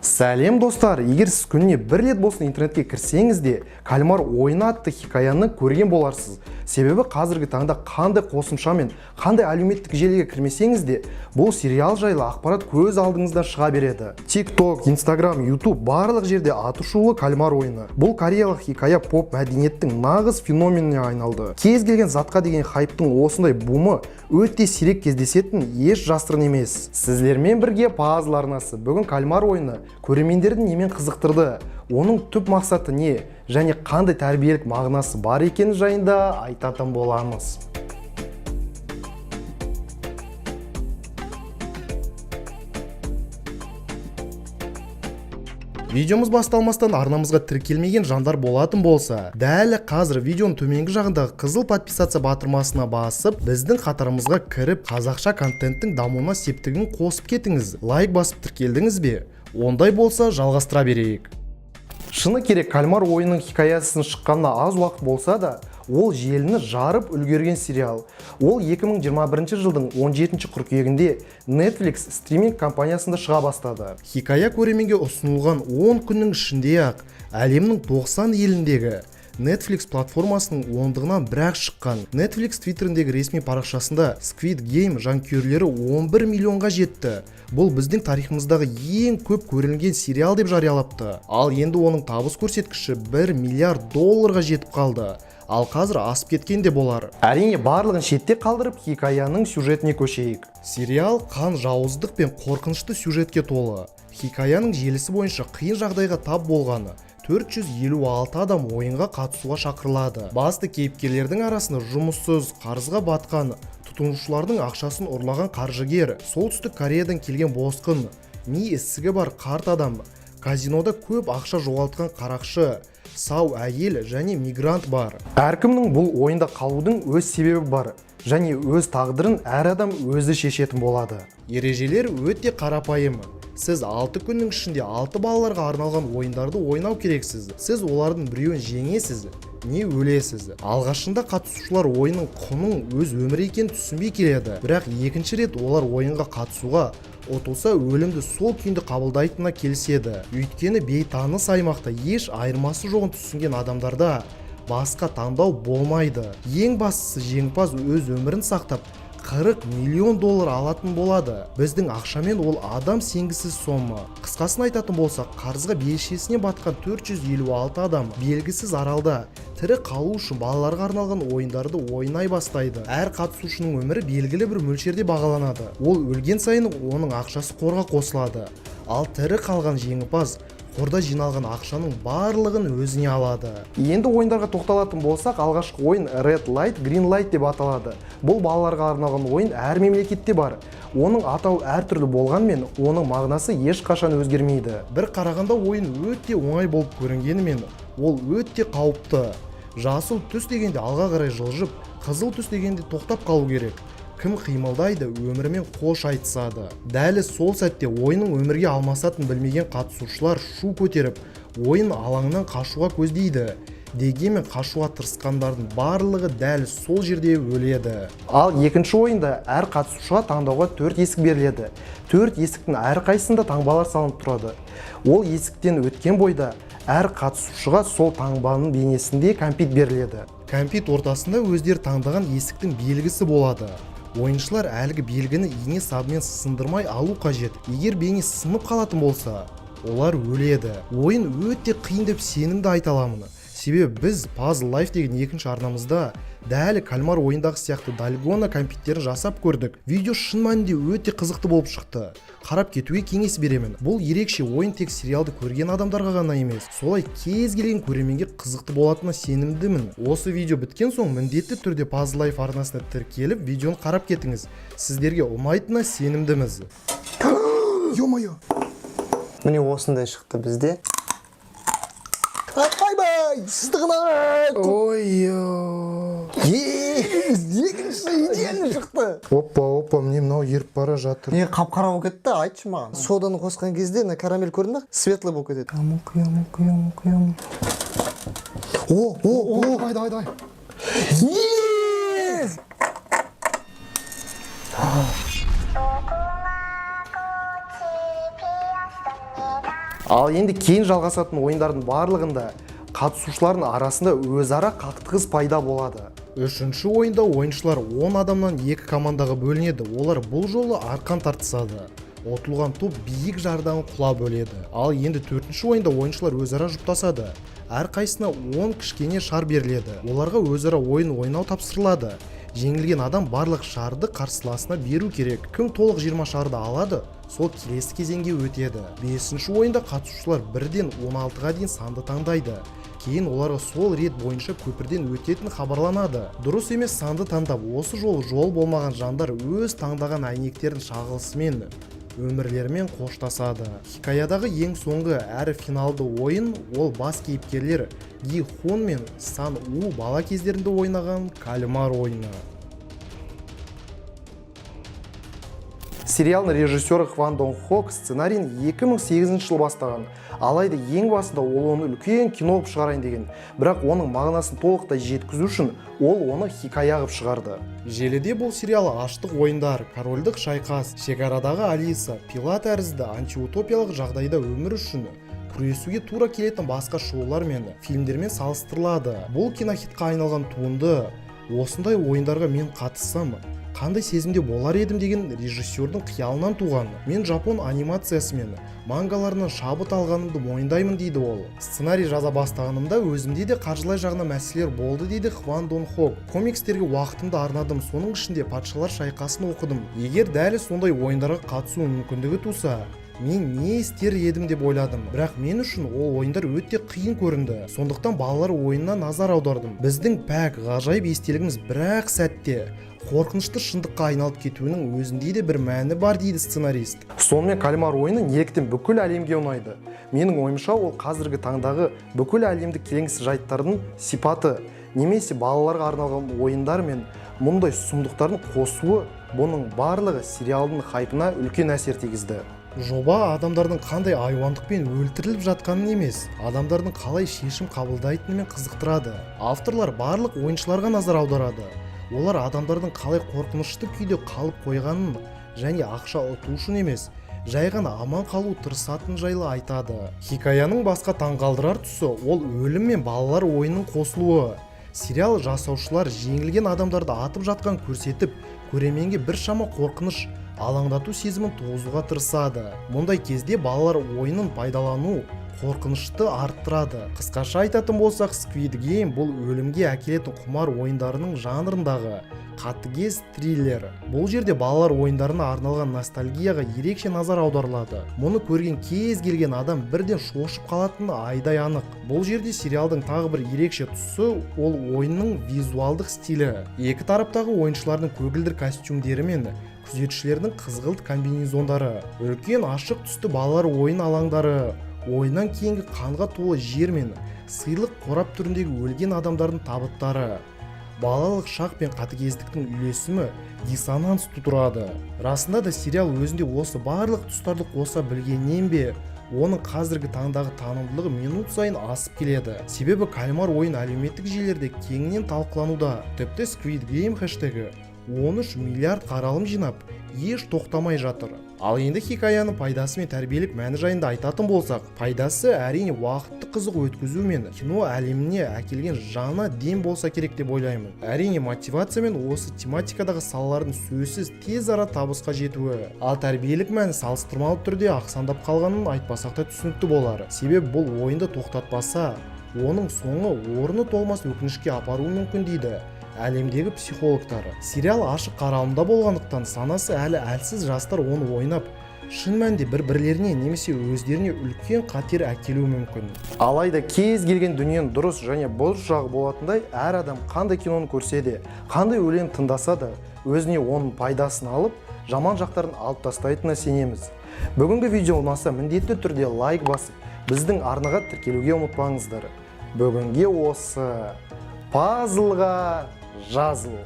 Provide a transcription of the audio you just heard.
Сәлем достар, егер сіз күніне бір рет болсын интернетке кірсеңіз де, кальмар ойыны атты хикаяны көрген боларсыз. Себебі қазіргі таңда қандай қосымша мен қандай әлеуметтік желіге кірмесеңіз де, бұл сериал жайлы ақпарат көз алдыңыздан шыға береді. TikTok, Instagram, YouTube барлық жерде атышулы кальмар ойыны. Бұл кореялық хикая поп мәдениеттің нағыз феноменіне айналды. Кез келген затқа деген хайптың осындай бумы өте сирек кездесетін, еш жасырын емес. Сіздермен бірге Пазл арнасы бүгін кальмар ойыны көрермендерді немен қызықтырды, оның түп мақсаты не және қандай тәрбиелік мағынасы бар екені жайында айтатын боламыз. Видеомыз басталмастан арнамызға тіркелмеген жандар болатын болса, дәл қазір видеоның төменгі жағындағы қызыл подписация батырмасына басып, біздің қатарымызға кіріп, қазақша контенттің дамуына септігін қосып кетіңіз. Лайк басып тіркелдіңіз бе? Ондай болса, жалғастыра берейік. Шыны керек, кальмар ойынның хикаясын шыққанына аз уақыт болса да, ол желіні жарып үлгерген сериал. Ол 2021 жылдың 17 қыркүйегінде Netflix стриминг компаниясында шыға бастады. Хикая көрерменге ұсынылған 10 күннің ішінде-ақ әлемнің 90 еліндегі Netflix платформасының ондығынан бір-ақ шыққан. Netflix твиттеріндегі ресми парақшасында Squid Game жанкүйерлері 11 миллионға жетті. Бұл біздің тарихымыздағы ең көп көрілген сериал деп жариялапты. Ал енді оның табыс көрсеткіші $1 миллиард жетіп қалды. Ал қазір асып кеткен де болар. Әрине барлығын шетте қалдырып, хикаяның сюжетіне көшейік. Сериал қан жауыздық пен қорқынышты сюжетке толы. Хикаяның желісі бойынша қиын жағдайға тап болғаны 456 адам ойынға қатысуға шақырылады. Басты кейіпкерлердің арасында жұмыссыз, қарызға батқан, тұтынушылардың ақшасын ұрлаған қаржыгер, солтүстік Кореядан келген босқын, ми ісігі бар қарт адам, казинода көп ақша жоғалтқан қарақшы, сау әйел және мигрант бар. Әркімнің бұл ойында қалудың өз себебі бар және өз тағдырын әр адам өзі шешетін болады. Ережелер өте қарапайым. Сіз 6 күннің ішінде 6 балаларға арналған ойындарды ойнау керексіз. Сіз олардың біреуін жеңесіз, не өлесіз. Алғашында қатысушылар ойынның құнын өз өмірі екенін түсінбей келеді. Бірақ екінші рет олар ойынға қатысуға, ұтылса өлімді сол күйінде қабылдайтынына келіседі. Өйткені бейтаныс аймақта еш айырмасы жоғын түсінген адамдарда басқа таңдау болмайды. Ең бастысы жеңімпаз өз өмірін сақтап $40 миллион алатын болады. Біздің ақшамен ол адам сенгісіз сома. Қысқасын айтатын болсақ, қарызға белшесіне батқан 456 адам белгісіз аралда тірі қалу үшін балаларға арналған ойындарды ойнай бастайды. Әр қатысушының өмірі белгілі бір мөлшерде бағаланады. Ол өлген сайын оның ақшасы қорға қосылады. Ал тірі қалған жеңімпаз қорда жиналған ақшаның барлығын өзіне алады. Енді ойындарға тоқталатын болсақ, алғашқы ойын Red Light, Green Light деп аталады. Бұл балаларға арналған ойын әр мемлекетте бар. Оның атауы әртүрлі болғанмен, оның мағынасы ешқашан өзгермейді. Бір қарағанда ойын өте оңай болып көрінгенімен, ол өте қауіпті. Жасыл түс дегенде алға қарай жылжып, қызыл түс дегенде тоқтап қалу керек. Кім қимылдайды, өмірімен қош айтысады. Дәлі сол сәтте ойынның өмірге алмасатын білмеген қатысушылар шу көтеріп, ойын алаңынан қашуға көздейді. Дегенмен қашуға тырысқандардың барлығы дәл сол жерде өледі. Ал екінші ойында әр қатысушыға таңдауға 4 есік беріледі. 4 есіктің әрқайсысында таңбалар салынып тұрады. Ол есіктен өткен бойда әр қатысушыға сол таңбаның бейнесінде кәмпит беріледі. Кәмпит ортасында өздері таңдаған есіктің белгісі болады. Ойыншылар әлгі белгіні ине сабымен сындырмай алу қажет. Егер бейне сынып қалатын болса, олар өледі. Ойын өте қиын деп сенімді айта аламын. Себебі біз Puzzle Life деген екінші арнамызда дәл кальмар ойындағы сияқты дальгона кәмпиттерін жасап көрдік. Видео шын мәнінде өте қызықты болып шықты. Қарап кетуге кеңес беремін. Бұл ерекше ойын тек сериалды көрген адамдарға ғана емес, солай кез келген көрерменге қызықты болатынына сенімдімін. Осы видео біткен соң міндетті түрде Puzzle Life арнасына тіркеліп, видеоны қарап кетіңіз. Сіздерге ұнайтынына сенімдіміз. Ё-моё! Міне осындай шықты бізде. Бай-бай! Сыздығынан! Ой-ё! Екінші идеально шықты! Опа, мне мынау еріп бара жатыр. Не қап-қара болып кетті, айтшы маған. Соданы қосқан кезде карамель көрдің бе? Светлый болып кетеді. Құям. О, давай. Yes! Ал енді кейін жалғасатын ойындардың барлығында қатысушылардың арасында өзара қақтығыс пайда болады. Үшінші ойында ойыншылар 10 адамнан 2 командаға бөлінеді. Олар бұл жолы арқан тартысады. Отылған топ биік жардан құла бөледі. Ал енді төртінші ойында ойыншылар өзара жұптасады. Әрқайсысына 10 кішкене шар беріледі. Оларға өзара ойын ойнау тапсырылады. Жеңілген адам барлық шарды қарсыласына беру керек. Кім толық 20 шарды алады, сол келесі кезеңге өтеді. Бесінші ойында қатысушылар 1-ден 16-ға дейін санды таңдайды. Кейін оларға сол рет бойынша көпірден өтетін хабарланады. Дұрыс емес санды таңдап, осы жол болмаған жандар өз таңдаған әйнектерін шағылысымен өмірлерімен қоштасады. Хикаядағы ең соңғы әрі финалды ойын ол бас кейіпкерлер Ги Хон мен Сан У бала кездерінде ойнаған кальмар ойыны. Сериалның режиссері Хван Дон Хок сценарийін 2008 жылы бастаған. Алайда ең басында ол оны үлкен кино қылып шығарайын деген, бірақ оның мағынасын толықтай жеткізу үшін ол оны хикая қылып шығарды. Желіде бұл сериал аштық ойындар, корольдік шайқас, шекарадағы Алиса, Пила тәрізді антиутопиялық жағдайда өмір үшін күресуге тура келетін басқа шоулар мен фильмдермен салыстырылады. Бұл кинохитқа айналған туынды осындай ойындарға мен қатыссам, қандай сезімде болар едім деген режиссердің қиялынан туған. Мен жапон анимациясы мен мангаларынан шабыт алғанымды мойындаймын дейді ол. Сценарий жаза бастағанымда өзімде де қаржылай жағына мәселелер болды дейді Хван Дон Хок. Комикстерге уақытымды арнадым, соның ішінде патшалар шайқасын оқыдым. Егер дәл сондай ойындарға қатысу мүмкіндігі туса, мен не істер едім деп ойладым. Бірақ мен үшін ол ойындар өте қиын көрінді. Сондықтан балалар ойынына назар аудардым. Біздің пәк ғажайып естелігіміз бірақ сәтте қорқынышты шындыққа айналып кетуінің өзінде де бір мәні бар дейді сценарист. Сонымен кальмар ойыны неліктен бүкіл әлемге ұнайды? Менің ойымша ол қазіргі таңдағы бүкіл әлемдік келеңсіз жайттардың сипаты, немесе балаларға арналған ойындар мен мұндай сұмдықтардың қосуы, бұның барлығы сериалдың хайпына үлкен әсер тигізді. Жоба адамдардың қандай айуандықпен өлтіріліп жатқанын емес, адамдардың қалай шешім қабылдайтынымен қызықтырады. Авторлар барлық ойыншыларға назар аударады. Олар адамдардың қалай қорқынышты күйде қалып қойғанын және ақша ұту үшін емес, жай ғана аман қалу тырысатын жайлы айтады. Хикаяның басқа таңғалдырар тұсы ол өлім мен балалар ойынның қосылуы. Сериал жасаушылар жеңілген адамдарды атып жатқан көрсетіп, көрерменге біршама қорқыныш, алаңдату сезімін туғызуға тырысады. Мұндай кезде балалар ойынын пайдалану қорқынышты арттырады. Қысқаша айтатын болсақ, Squid Game бұл өлімге әкелетін құмар ойындарының жанрындағы қатыгез триллер. Бұл жерде балалар ойындарына арналған ностальгияға ерекше назар аударылады. Мұны көрген кез келген адам бірден шошып қалатыны айдай анық. Бұл жерде сериалдың тағы бір ерекше тұсы ол ойынның визуалдық стилі. Екі тараптағы ойыншылардың көгілдір костюмдері мен күзетшілердің қызғылт комбинезондары, үлкен ашық түсті балалар ойын алаңдары, ойыннан кейінгі қанға толы жер мен сыйлық қорап түріндегі өлген адамдардың табыттары. Балалық шақ пен қатыгездіктің үйлесімі диссонанс тудырады. Расында да сериал өзінде осы барлық тұстарды қоса білгеннен бе, оның қазіргі таңдағы танымдылығы минут сайын асып келеді. Себебі кальмар ойын әлеуметтік желілерде кеңінен талқылануда. Тіпті Squid Game хэштегі 13 миллиард қаралым жинап, еш тоқтамай жатыр. Ал енді хикаяның пайдасы мен тәрбиелік мәні жайында айтатын болсақ, пайдасы әрине уақытты қызық өткізу мен кино әлеміне әкелген жаңа дем болса керек деп ойлаймын. Әрине мотивация мен осы тематикадағы салалардың сөзсіз тез ара табысқа жетуі. Ал тәрбиелік мәні салыстырмалы түрде ақсандап қалғанын айтпасақ та түсінікті болар. Себебі бұл ойынды тоқтатпаса, оның соңы орны толмас өкінішке апаруы мүмкін дейді әлемдегі психологтар. Сериал ашық қаралымда болғандықтан санасы әлі әлсіз жастар оны ойнап, шын мәнінде бір-бірлеріне немесе өздеріне үлкен қатер әкелуі мүмкін. Алайда кез келген дүниенің дұрыс және бұрыс жағы болатындай, әр адам қандай киноны көрсе де, қандай өлең тыңдаса да, өзіне оның пайдасын алып, жаман жақтарын алып тастайтынына сенеміз. Бүгінгі видео ұнаса міндетті түрде лайк басып, біздің арнаға тіркелуге ұмытпаңыздар. Бүгінге осы пазлға жазылу.